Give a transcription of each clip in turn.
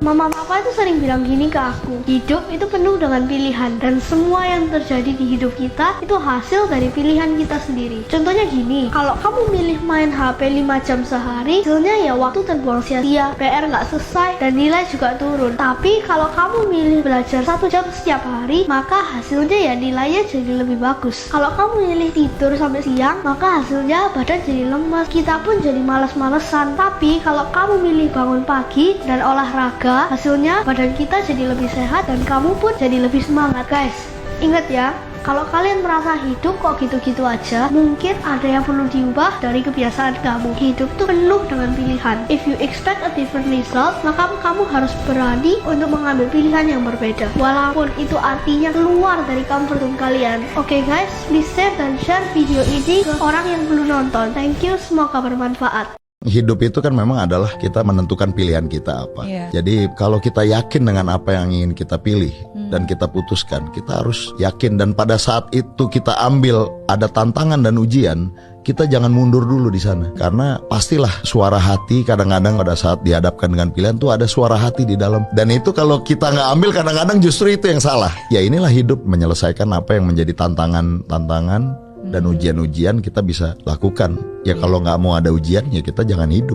Mama papa itu sering bilang gini ke aku, hidup itu penuh dengan pilihan dan semua yang terjadi di hidup kita itu hasil dari pilihan kita sendiri. Contohnya gini, kalau kamu milih main HP 5 jam sehari, hasilnya ya waktu terbuang sia-sia, PR nggak selesai, dan nilai juga turun. Tapi kalau kamu milih belajar 1 jam setiap hari, maka hasilnya ya nilainya jadi lebih bagus. Kalau kamu milih tidur sampai siang, maka hasilnya badan jadi lemas, kita pun jadi malas-malesan. Tapi kalau kamu milih bangun pagi dan olahraga, hasilnya badan kita jadi lebih sehat dan kamu pun jadi lebih semangat. Guys, ingat ya, kalau kalian merasa hidup kok gitu-gitu aja, mungkin ada yang perlu diubah dari kebiasaan kamu. Hidup tuh penuh dengan pilihan. If you expect a different result, maka kamu harus berani untuk mengambil pilihan yang berbeda, walaupun itu artinya keluar dari comfort zone kalian. Oke guys, please save dan share video ini ke orang yang belum nonton. Thank you, semoga bermanfaat. Hidup itu kan memang adalah kita menentukan pilihan kita apa. Jadi kalau kita yakin dengan apa yang ingin kita pilih dan kita putuskan, kita harus yakin. Dan pada saat itu kita ambil ada tantangan dan ujian, kita jangan mundur dulu di sana. Karena pastilah suara hati kadang-kadang pada saat dihadapkan dengan pilihan tuh ada suara hati di dalam. Dan itu kalau kita nggak ambil kadang-kadang justru itu yang salah. Ya inilah hidup, menyelesaikan apa yang menjadi tantangan dan ujian-ujian kita bisa lakukan. Ya kalau nggak mau ada ujian, ya kita jangan hidup.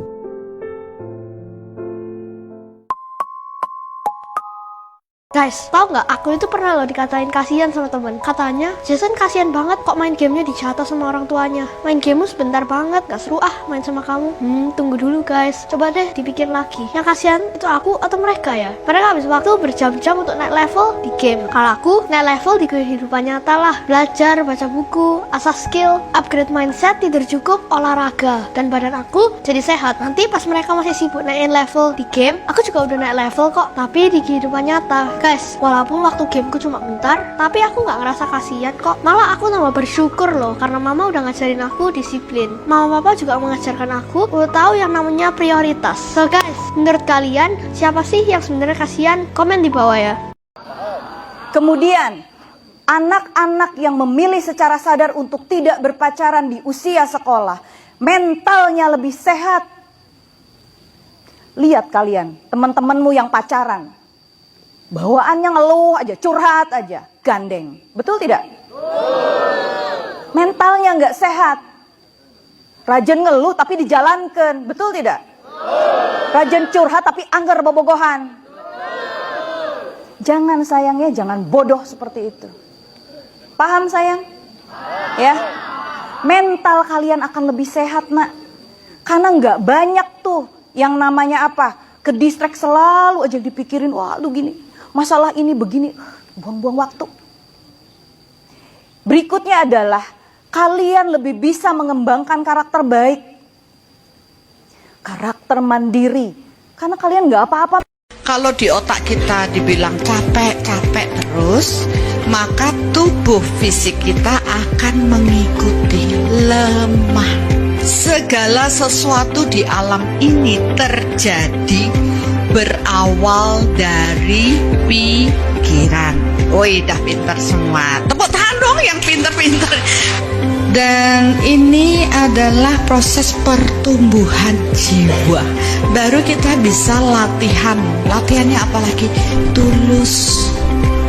Guys, tau nggak? Aku itu pernah loh dikatain kasihan sama temen. Katanya, Jason kasihan banget kok main gamenya dijatah sama orang tuanya. Main gamemu sebentar banget, gak seru main sama kamu. Tunggu dulu guys. Coba deh dipikir lagi. Yang kasihan itu aku atau mereka ya? Mereka habis waktu berjam-jam untuk naik level di game. Kalau aku naik level di kehidupan nyata lah. Belajar, baca buku, asah skill, upgrade mindset, tidur cukup, olahraga. Dan badan aku jadi sehat. Nanti pas mereka masih sibuk naikin level di game, aku juga udah naik level kok. Tapi di kehidupan nyata. Guys, walaupun waktu gameku cuma bentar, tapi aku nggak ngerasa kasihan kok. Malah aku tambah bersyukur loh, karena mama udah ngajarin aku disiplin. Mama papa juga mengajarkan aku udah tahu yang namanya prioritas. So guys, menurut kalian siapa sih yang sebenarnya kasihan? Komen di bawah ya. Kemudian, anak-anak yang memilih secara sadar untuk tidak berpacaran di usia sekolah, mentalnya lebih sehat. Lihat kalian, teman-temanmu yang pacaran, bawaannya ngeluh aja, curhat aja, gandeng. Betul tidak? Mentalnya nggak sehat. Rajin ngeluh tapi dijalankan. Betul tidak? Rajin curhat tapi anggar bobogohan. Jangan sayangnya, jangan bodoh seperti itu. Paham sayang? Ya. Mental kalian akan lebih sehat nak. Karena nggak banyak tuh yang namanya apa? Kedistract selalu aja dipikirin, waduh gini. Masalah ini begini, buang-buang waktu. Berikutnya adalah kalian lebih bisa mengembangkan karakter baik. Karakter mandiri. Karena kalian nggak apa-apa. Kalau di otak kita dibilang capek terus, maka tubuh fisik kita akan mengikuti lemah. Segala sesuatu di alam ini terjadi berawal dari pikiran. Woi, dah pintar semua. Tepuk tangan dong yang pintar-pintar. Dan ini adalah proses pertumbuhan jiwa. Baru kita bisa latihan. Latihannya apalagi? Tulus.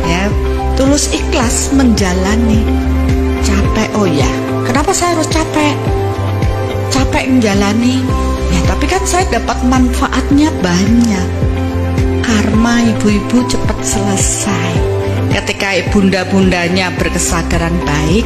Ya, tulus ikhlas menjalani. Capek, oh ya. Kenapa saya harus capek? Capek menjalani. Ya, tapi kan saya dapat manfaatnya banyak. Karma ibu-ibu cepat selesai. Ketika bunda-bundanya berkesadaran baik,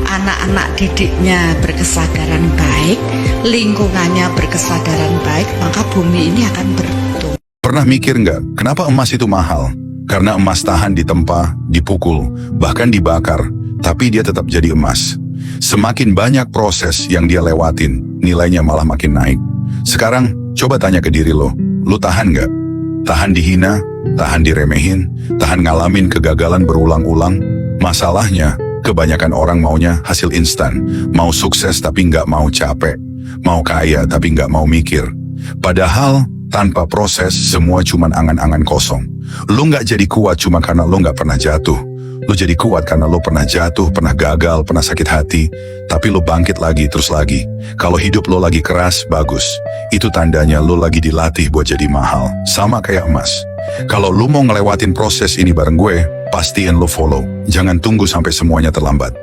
anak-anak didiknya berkesadaran baik, lingkungannya berkesadaran baik, maka bumi ini akan bertumbuh. Pernah mikir nggak, kenapa emas itu mahal? Karena emas tahan ditempa, dipukul, bahkan dibakar, tapi dia tetap jadi emas. Semakin banyak proses yang dia lewatin, nilainya malah makin naik. Sekarang, coba tanya ke diri lo tahan nggak? Tahan dihina, tahan diremehin, tahan ngalamin kegagalan berulang-ulang. Masalahnya, kebanyakan orang maunya hasil instan. Mau sukses tapi nggak mau capek. Mau kaya tapi nggak mau mikir. Padahal, tanpa proses, semua cuman angan-angan kosong. Lo nggak jadi kuat cuma karena lo nggak pernah jatuh. Lo jadi kuat karena lo pernah jatuh, pernah gagal, pernah sakit hati, tapi lo bangkit lagi terus lagi. Kalau hidup lo lagi keras, bagus. Itu tandanya lo lagi dilatih buat jadi mahal. Sama kayak emas. Kalau lu mau ngelewatin proses ini bareng gue, pastiin lu follow. Jangan tunggu sampai semuanya terlambat.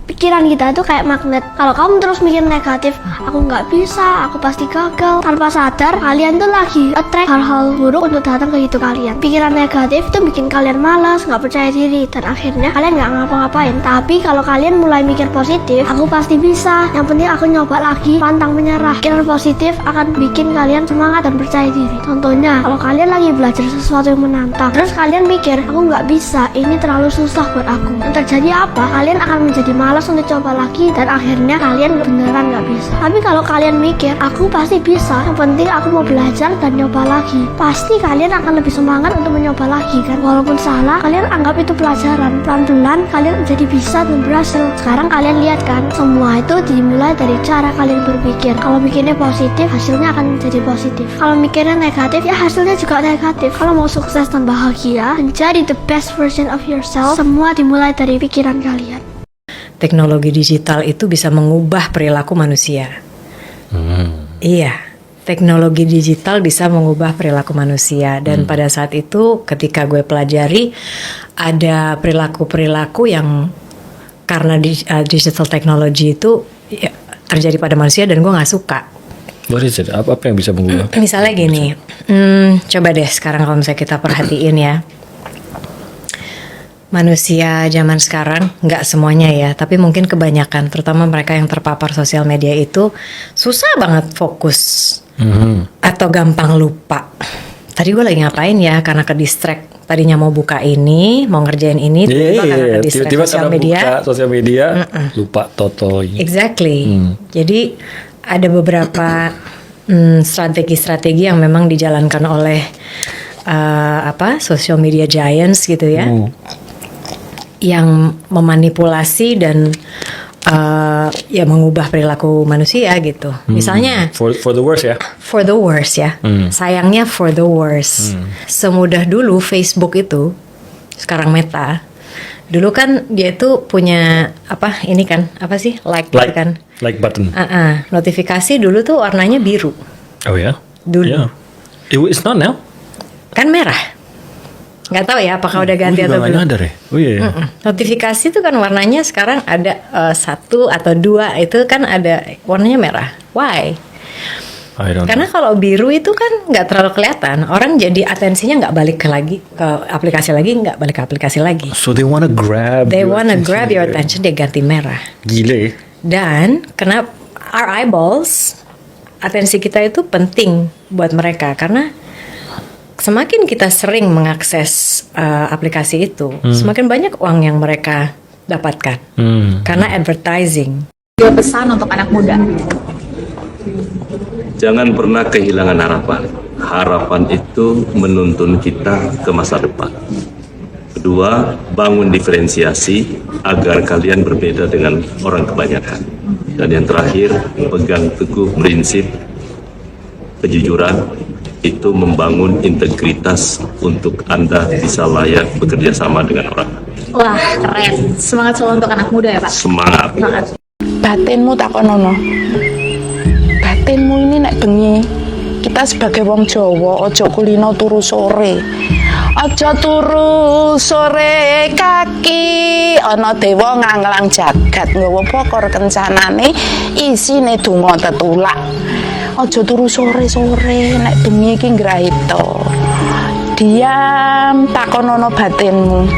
Pikiran kita itu kayak magnet. Kalau kamu terus mikir negatif, aku nggak bisa, aku pasti gagal. Tanpa sadar, kalian tuh lagi attract hal-hal buruk untuk datang ke hidup kalian. Pikiran negatif itu bikin kalian malas, nggak percaya diri, dan akhirnya kalian nggak ngapa-ngapain. Tapi kalau kalian mulai mikir positif, aku pasti bisa. Yang penting aku nyoba lagi, pantang menyerah. Pikiran positif akan bikin kalian semangat dan percaya diri. Contohnya, kalau kalian lagi belajar sesuatu yang menantang, terus kalian mikir, aku nggak bisa, ini terlalu susah buat aku. Yang terjadi apa? Kalian akan menjadi malas untuk coba lagi, dan akhirnya kalian beneran nggak bisa. Tapi kalau kalian mikir, aku pasti bisa, yang penting aku mau belajar dan nyoba lagi, pasti kalian akan lebih semangat untuk mencoba lagi kan. Walaupun salah, kalian anggap itu pelajaran. Pelan-pelan kalian menjadi bisa dan berhasil. Sekarang kalian lihat kan, semua itu dimulai dari cara kalian berpikir. Kalau mikirnya positif, hasilnya akan menjadi positif. Kalau mikirnya negatif, ya hasilnya juga negatif. Kalau mau sukses dan bahagia, menjadi the best version of yourself, semua dimulai dari pikiran kalian. Teknologi digital itu bisa mengubah perilaku manusia. Iya, teknologi digital bisa mengubah perilaku manusia. Dan pada saat itu ketika gue pelajari, ada perilaku-perilaku yang karena digital technology itu ya, terjadi pada manusia dan gue gak suka. What is it? Apa yang bisa mengubah? Misalnya gini, coba deh sekarang kalau misalnya kita perhatiin ya, manusia zaman sekarang, nggak semuanya ya, tapi mungkin kebanyakan, terutama mereka yang terpapar sosial media itu susah banget fokus atau gampang lupa. Tadi gue lagi ngapain ya, karena ke distract. Tadinya mau buka ini, mau ngerjain ini, tiba-tiba karena ke distract sosial media, lupa toto. Exactly. Jadi ada beberapa strategi-strategi yang memang dijalankan oleh social media giants gitu ya. Yang memanipulasi dan ya mengubah perilaku manusia gitu. Misalnya for the worst ya. For the worst ya. Sayangnya for the worst. Semudah dulu Facebook itu, sekarang Meta. Dulu kan dia itu punya ini kan apa sih like kan? Like button. Notifikasi dulu tuh warnanya biru. Oh ya? Dulu. Yeah. It's not now. Kan merah. Nggak tahu ya apakah udah ganti atau belum. Nyadar ya? Oh iya. Notifikasi itu kan warnanya sekarang ada 1 atau 2 itu kan ada warnanya merah. Why? Karena kalau biru itu kan nggak terlalu kelihatan. Orang jadi atensinya nggak balik ke aplikasi lagi, nggak balik ke aplikasi lagi. So they wanna grab your attention, dia ganti merah. Gile. Dan kenapa our eyeballs, atensi kita itu penting buat mereka karena semakin kita sering mengakses aplikasi itu, semakin banyak uang yang mereka dapatkan karena advertising. Dua pesan untuk anak muda. Jangan pernah kehilangan harapan. Harapan itu menuntun kita ke masa depan. Kedua, bangun diferensiasi agar kalian berbeda dengan orang kebanyakan. Dan yang terakhir, pegang teguh prinsip kejujuran. Itu membangun integritas untuk Anda bisa layak bekerja sama dengan orang. Wah, keren. Semangat selalu untuk anak muda ya, Pak. Semangat. Batinmu takonono. Batinmu ini nek bengi. Kita sebagai wong Jawa ojo kulino turu sore. Ojo turu sore kaki. Ana dewa nganglang jagat nggawa pokor kencanane isine donga tetulak. Ojo turu sore-sore nek bengi iki ngrahita. Diam takonono batinmu.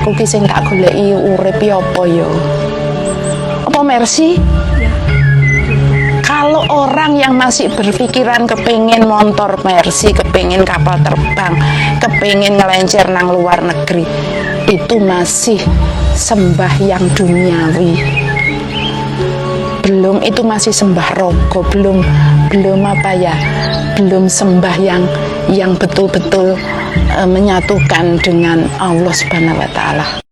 Aku ki sing tak goleki urip apa ya? Apa Mercy? Kalau orang yang masih berpikiran kepingin motor Mercy, kepingin kapal terbang, kepingin ngelencer nang luar negeri, itu masih sembahyang duniawi. Belum, itu masih sembah rogo, belum sembah yang betul-betul menyatukan dengan Allah Subhanahu wa Ta'ala.